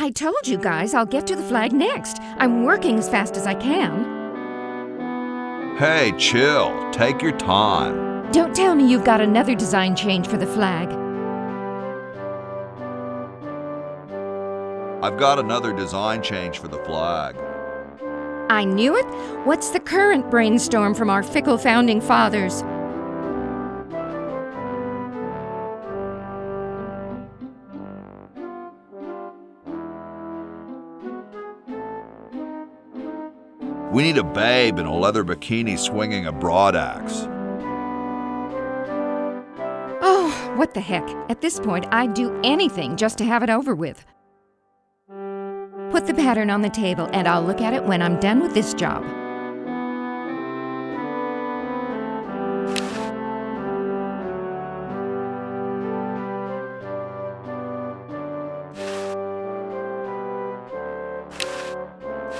I told you guys I'll get to the flag next. I'm working as fast as I can. Hey, chill. Take your time. Don't tell me you've got another design change for the flag. I've got another design change for the flag. I knew it. What's the current brainstorm from our fickle founding fathers? We need a babe in a leather bikini swinging a broadaxe. Oh, what the heck. At this point, I'd do anything just to have it over with. Put the pattern on the table, and I'll look at it when I'm done with this job.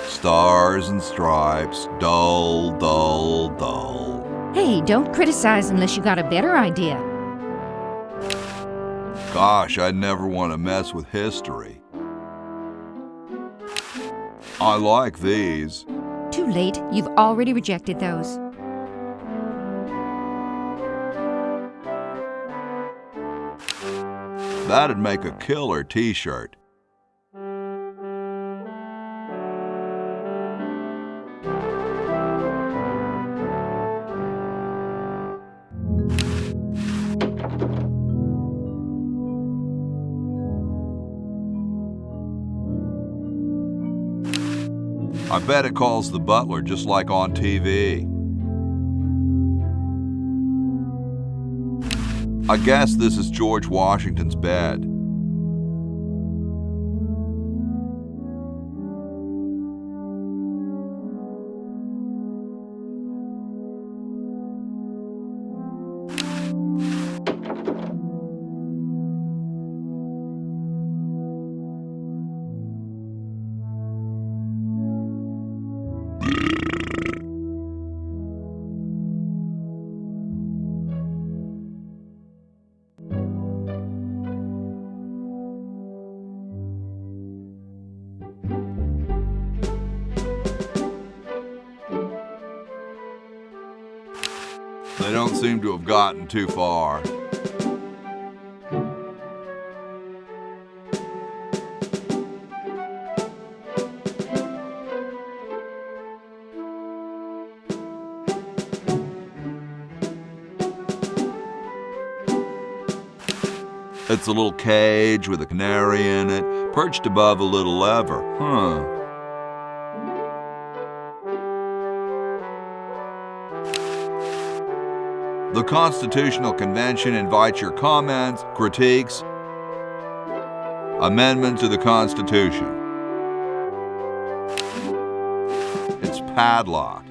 Stars and stripes, dull, dull, dull. Hey, don't criticize unless you got a better idea. Gosh, I'd never want to mess with history. I like these. Too late. You've already rejected those. That'd make a killer t-shirt. I bet it calls the butler just like on TV. I guess this is George Washington's bed. They don't seem to have gotten too far. It's a little cage with a canary in it, perched above a little lever. The Constitutional Convention invites your comments, critiques, amendments to the Constitution. It's padlocked.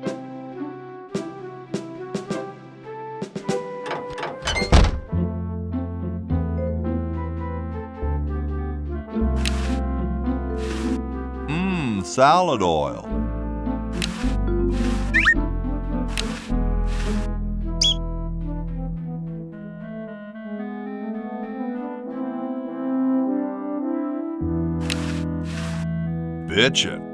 Salad oil. Bitchin'.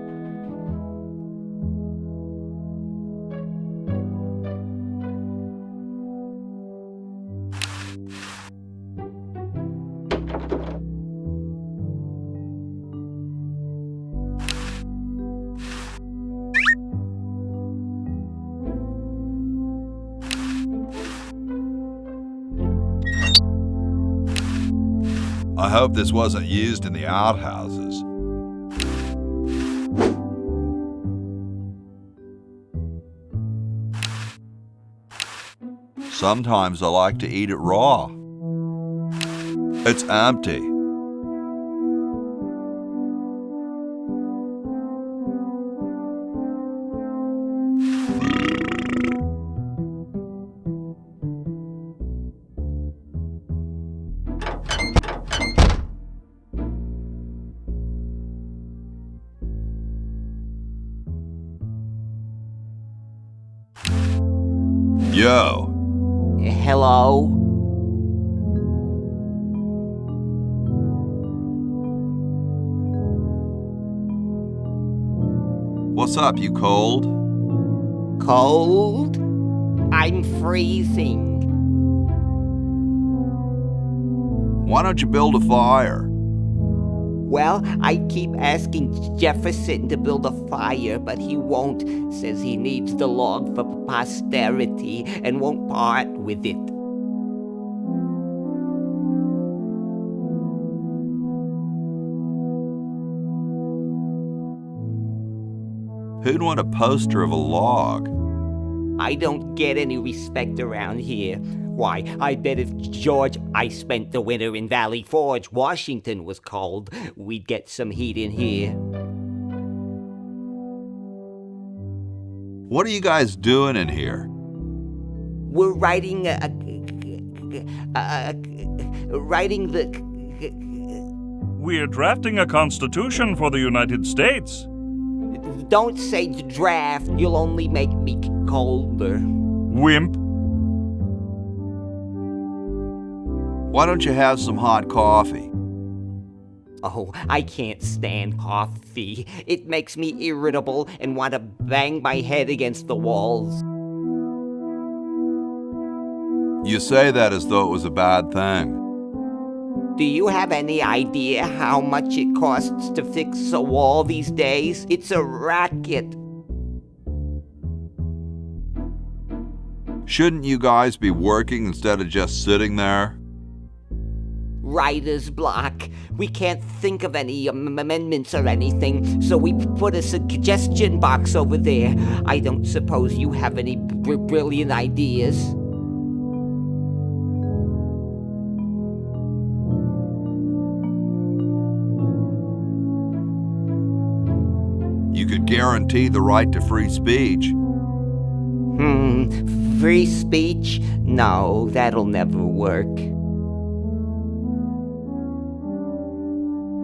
I hope this wasn't used in the outhouses. Sometimes I like to eat it raw. It's empty. Yo. Hello? What's up, you cold? Cold? I'm freezing. Why don't you build a fire? Well, I keep asking Jefferson to build a fire, but he won't. Says he needs the log for posterity and won't part with it. Who'd want a poster of a log? I don't get any respect around here. Why, I bet if I spent the winter in Valley Forge, Washington was cold, we'd get some heat in here. What are you guys doing in here? We're writing We're drafting a constitution for the United States. Don't say draft, you'll only make me colder. Wimp. Why don't you have some hot coffee? Oh, I can't stand coffee. It makes me irritable and want to bang my head against the walls. You say that as though it was a bad thing. Do you have any idea how much it costs to fix a wall these days? It's a racket. Shouldn't you guys be working instead of just sitting there? Writer's block. We can't think of any amendments or anything, so we put a suggestion box over there. I don't suppose you have any brilliant ideas? You could guarantee the right to free speech. Free speech? No, that'll never work.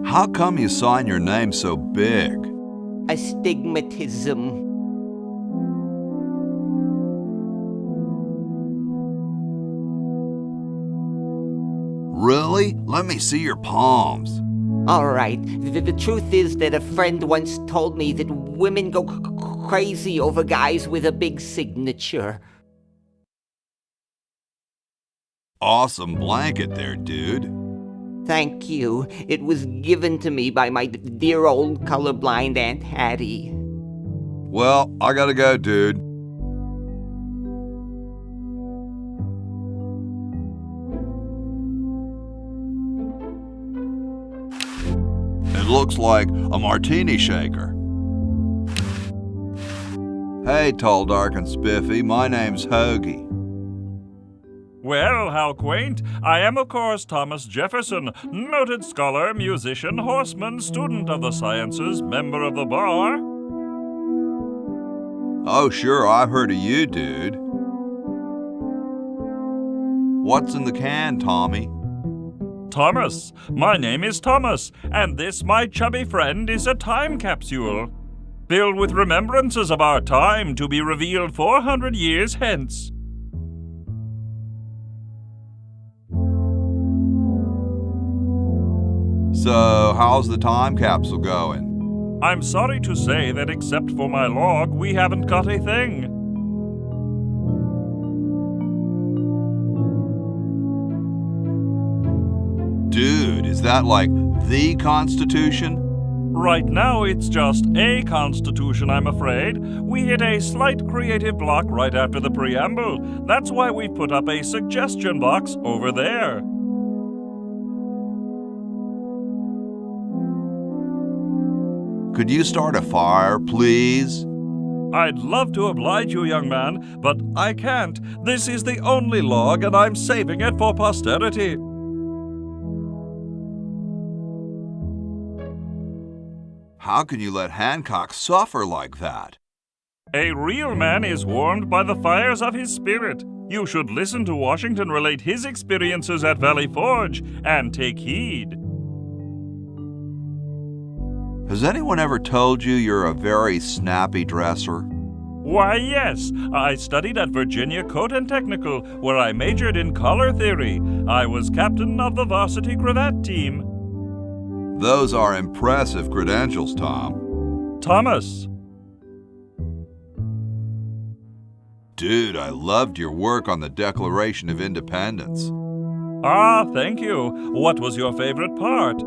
How come you sign your name so big? Astigmatism. Really? Let me see your palms. All right. The truth is that a friend once told me that women go crazy over guys with a big signature. Awesome blanket there, dude. Thank you. It was given to me by my dear old colorblind Aunt Hattie. Well, I gotta go, dude. It looks like a martini shaker. Hey, tall, dark, and spiffy, my name's Hoagie. Well, how quaint. I am, of course, Thomas Jefferson, noted scholar, musician, horseman, student of the sciences, member of the bar. Oh, sure, I've heard of you, dude. What's in the can, Tommy? Thomas. My name is Thomas, and this, my chubby friend, is a time capsule, filled with remembrances of our time to be revealed 400 years hence. So, how's the time capsule going? I'm sorry to say that except for my log, we haven't got a thing. Dude, is that like the Constitution? Right now, it's just a constitution, I'm afraid. We hit a slight creative block right after the preamble. That's why we put up a suggestion box over there. Could you start a fire, please? I'd love to oblige you, young man, but I can't. This is the only log, and I'm saving it for posterity. How can you let Hancock suffer like that? A real man is warmed by the fires of his spirit. You should listen to Washington relate his experiences at Valley Forge and take heed. Has anyone ever told you you're a very snappy dresser? Why, yes. I studied at Virginia Coat and Technical, where I majored in color theory. I was captain of the varsity cravat team. Those are impressive credentials, Tom. Thomas. Dude, I loved your work on the Declaration of Independence. Ah, thank you. What was your favorite part?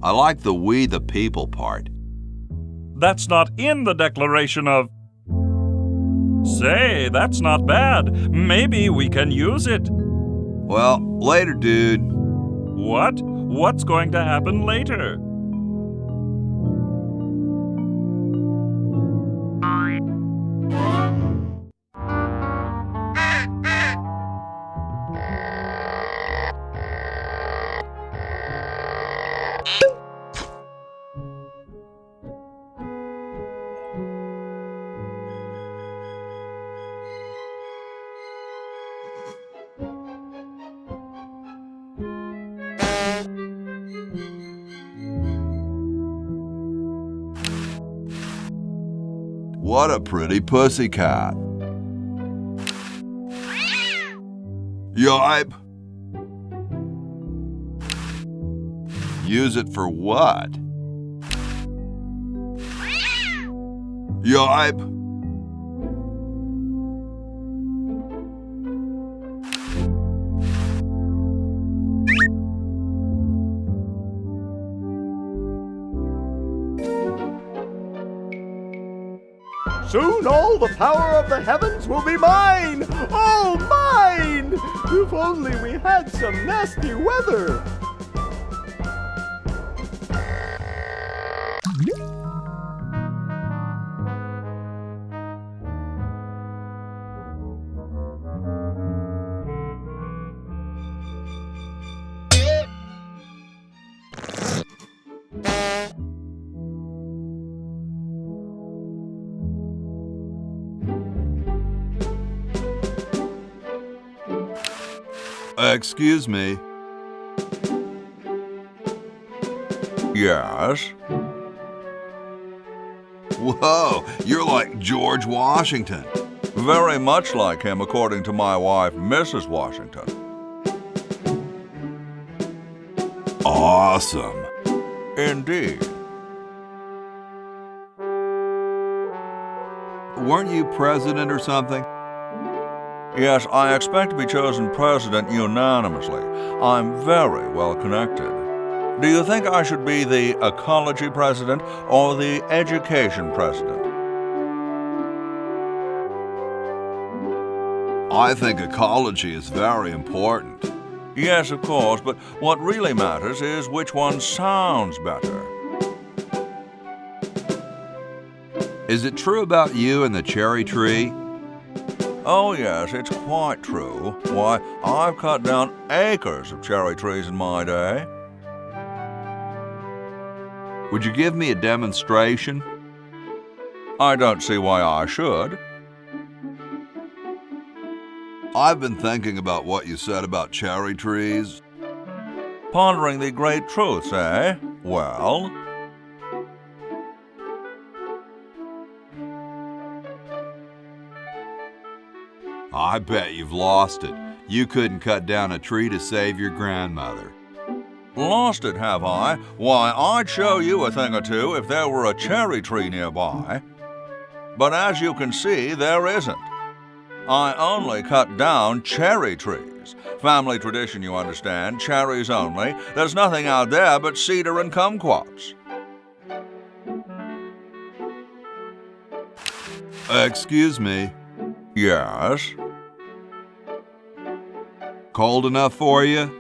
I like the "we the people" part. That's not in the Declaration of... Say, that's not bad. Maybe we can use it. Well, later, dude. What? What's going to happen later? What a pretty pussycat. Yipe. Use it for what? Yipe. Soon all the power of the heavens will be mine! All mine! If only we had some nasty weather! Excuse me. Yes? Whoa, you're like George Washington. Very much like him, according to my wife, Mrs. Washington. Awesome. Indeed. Weren't you president or something? Yes, I expect to be chosen president unanimously. I'm very well connected. Do you think I should be the ecology president or the education president? I think ecology is very important. Yes, of course, but what really matters is which one sounds better. Is it true about you and the cherry tree? Oh, yes, it's quite true. Why, I've cut down acres of cherry trees in my day. Would you give me a demonstration? I don't see why I should. I've been thinking about what you said about cherry trees. Pondering the great truths, eh? Well... I bet you've lost it. You couldn't cut down a tree to save your grandmother. Lost it, have I? Why, I'd show you a thing or two if there were a cherry tree nearby. But as you can see, there isn't. I only cut down cherry trees. Family tradition, you understand, cherries only. There's nothing out there but cedar and kumquats. Excuse me. Yes? Cold enough for you?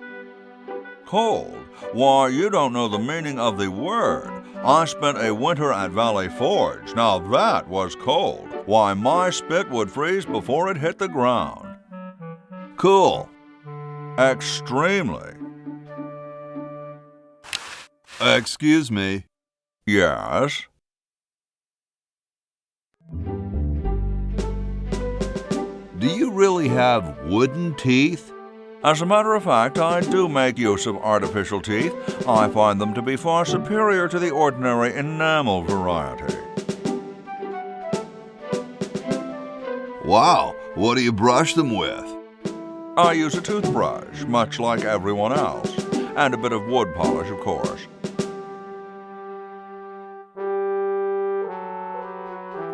Cold? Why, you don't know the meaning of the word. I spent a winter at Valley Forge. Now that was cold. Why, my spit would freeze before it hit the ground. Cool. Extremely. Excuse me. Yes? Do you really have wooden teeth? As a matter of fact, I do make use of artificial teeth. I find them to be far superior to the ordinary enamel variety. Wow, what do you brush them with? I use a toothbrush, much like everyone else, and a bit of wood polish, of course.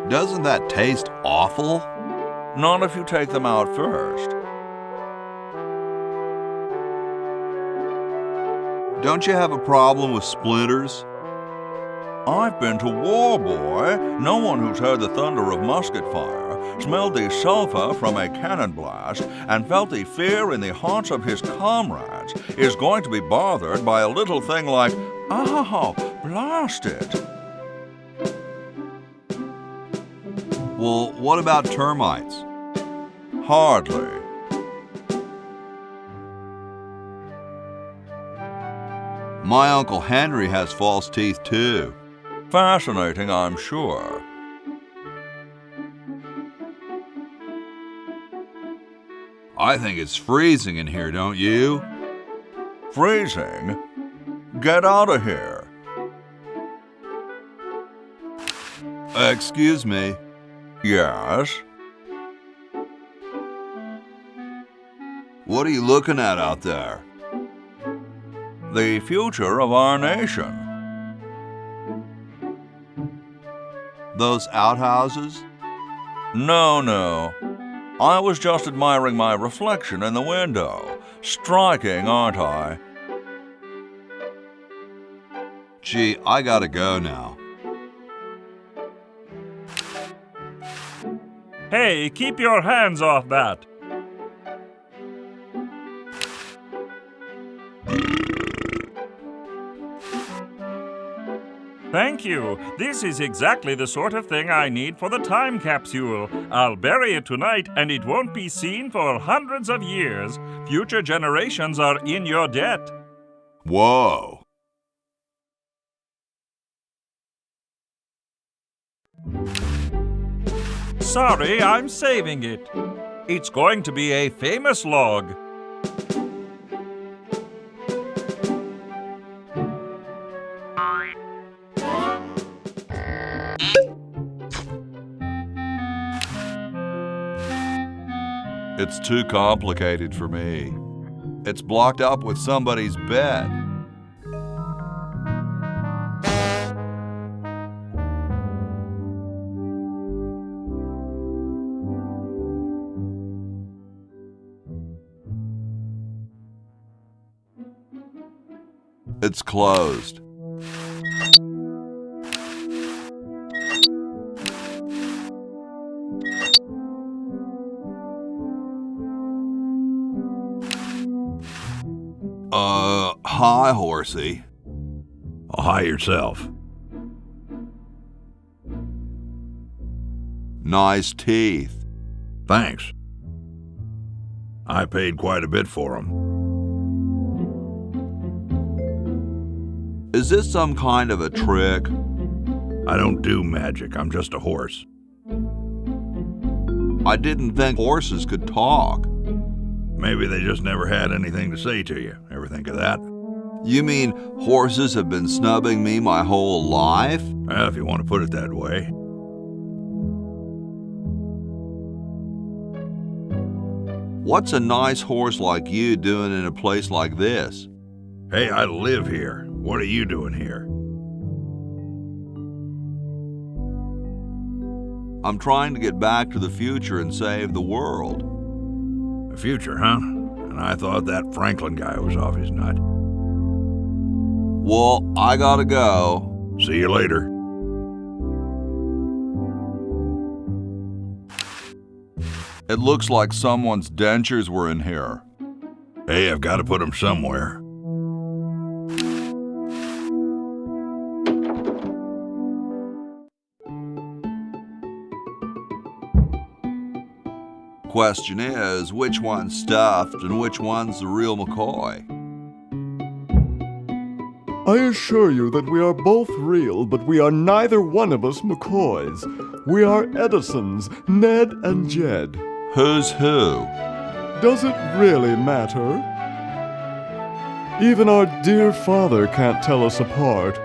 Doesn't that taste awful? Not if you take them out first. Don't you have a problem with splinters? I've been to war, boy. No one who's heard the thunder of musket fire, smelled the sulphur from a cannon blast, and felt the fear in the hearts of his comrades is going to be bothered by a little thing like, "Oh, blast it." Well, what about termites? Hardly. My Uncle Henry has false teeth too. Fascinating, I'm sure. I think it's freezing in here, don't you? Freezing? Get out of here. Excuse me. Yes? What are you looking at out there? The future of our nation. Those outhouses? No. I was just admiring my reflection in the window. Striking, aren't I? Gee, I gotta go now. Hey, keep your hands off that. Thank you. This is exactly the sort of thing I need for the time capsule. I'll bury it tonight, and it won't be seen for hundreds of years. Future generations are in your debt. Whoa. Sorry, I'm saving it. It's going to be a famous log. It's too complicated for me. It's blocked up with somebody's bed. It's closed. Hi, horsey. Oh, hi yourself. Nice teeth. Thanks. I paid quite a bit for them. Is this some kind of a trick? I don't do magic. I'm just a horse. I didn't think horses could talk. Maybe they just never had anything to say to you. Ever think of that? You mean horses have been snubbing me my whole life? Well, if you want to put it that way. What's a nice horse like you doing in a place like this? Hey, I live here. What are you doing here? I'm trying to get back to the future and save the world. The future, huh? And I thought that Franklin guy was off his nut. Well, I gotta go. See you later. It looks like someone's dentures were in here. Hey, I've got to put them somewhere. Question is, which one's stuffed and which one's the real McCoy? I assure you that we are both real, but we are neither one of us McCoys. We are Edisons, Ned and Jed. Who's who? Does it really matter? Even our dear father can't tell us apart.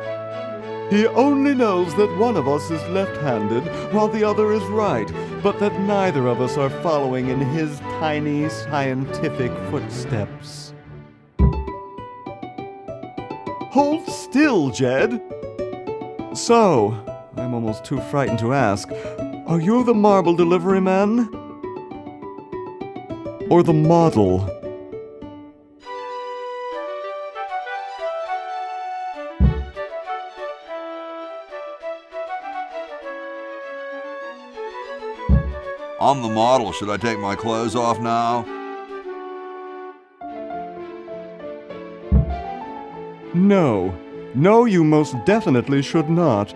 He only knows that one of us is left-handed while the other is right, but that neither of us are following in his tiny scientific footsteps. Hold still, Jed! So, I'm almost too frightened to ask, are you the marble delivery man? Or the model? I'm the model. Should I take my clothes off now? No. No, you most definitely should not.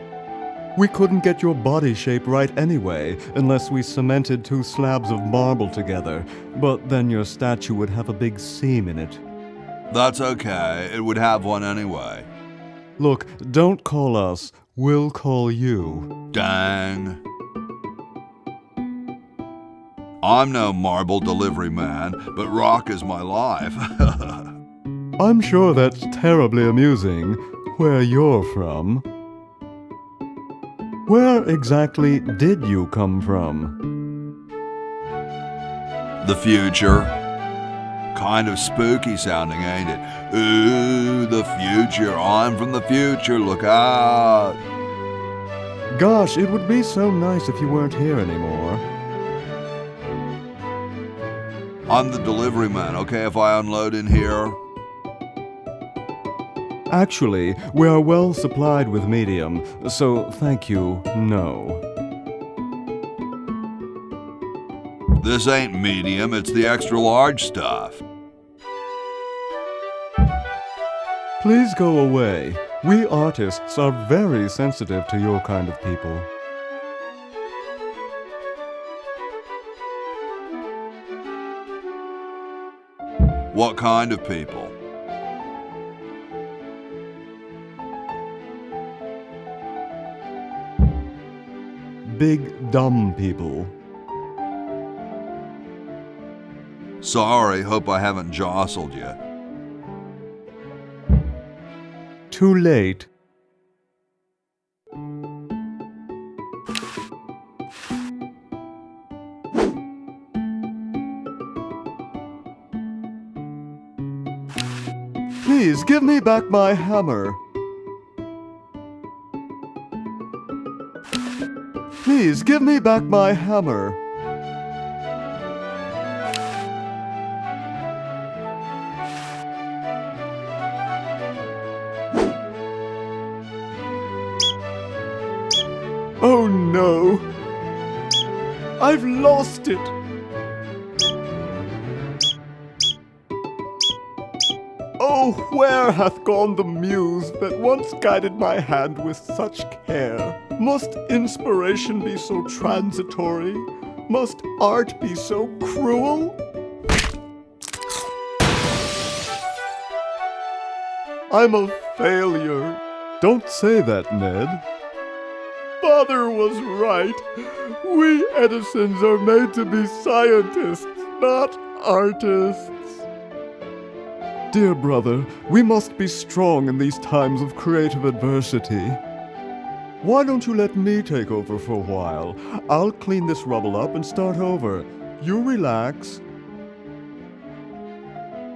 We couldn't get your body shape right anyway, unless we cemented 2 slabs of marble together, but then your statue would have a big seam in it. That's okay. It would have one anyway. Look, don't call us. We'll call you. Dang. I'm no marble delivery man, but rock is my life. I'm sure that's terribly amusing, where you're from. Where exactly did you come from? The future. Kind of spooky sounding, ain't it? Ooh, the future. I'm from the future. Look out. Gosh, it would be so nice if you weren't here anymore. I'm the delivery man, okay, if I unload in here? Actually, we are well supplied with medium, so thank you, no. This ain't medium, it's the extra large stuff. Please go away. We artists are very sensitive to your kind of people. What kind of people? Big, dumb people. Sorry, hope I haven't jostled you. Too late. Please, give me back my hammer. Please, give me back my hammer. Oh no! I've lost it! Oh, where hath gone the muse that once guided my hand with such care? Must inspiration be so transitory? Must art be so cruel? I'm a failure. Don't say that, Ned. Father was right. We Edisons are made to be scientists, not artists. Dear brother, we must be strong in these times of creative adversity. Why don't you let me take over for a while? I'll clean this rubble up and start over. You relax.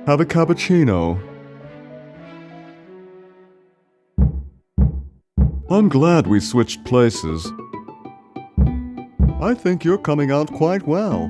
Have a cappuccino. I'm glad we switched places. I think you're coming out quite well.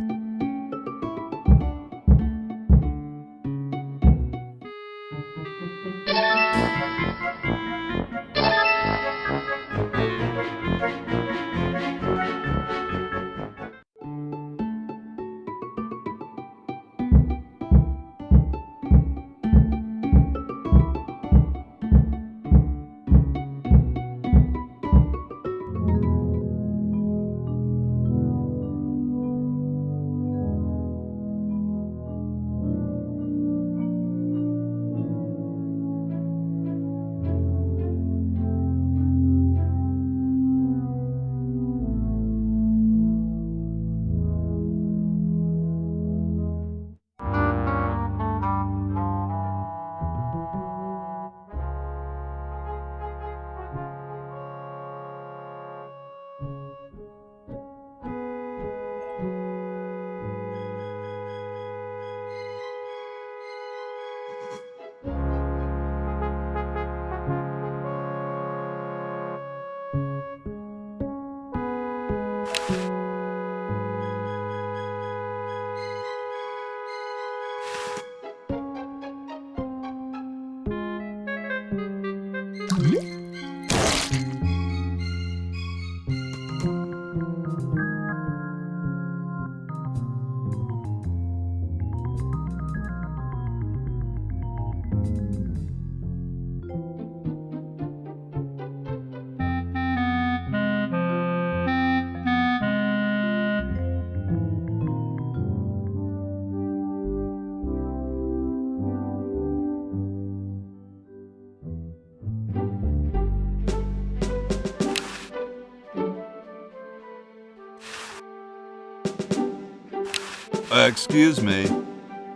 Excuse me.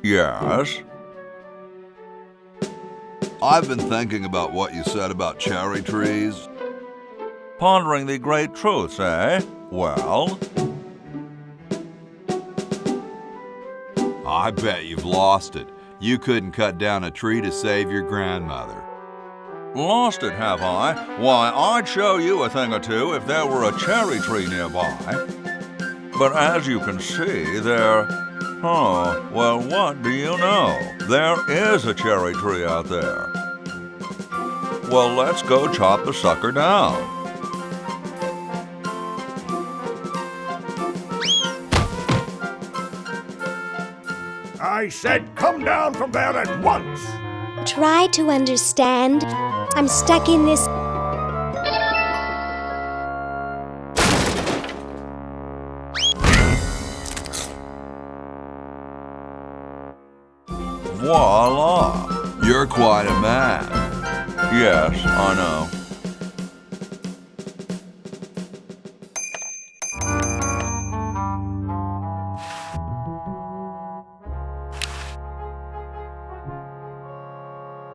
Yes? I've been thinking about what you said about cherry trees. Pondering the great truths, eh? Well? I bet you've lost it. You couldn't cut down a tree to save your grandmother. Lost it, have I? Why, I'd show you a thing or two if there were a cherry tree nearby. But as you can see, oh, well, what do you know? There is a cherry tree out there. Well, let's go chop the sucker down. I said come down from there at once! Try to understand. I'm stuck in this. Voila! You're quite a man. Yes, I know.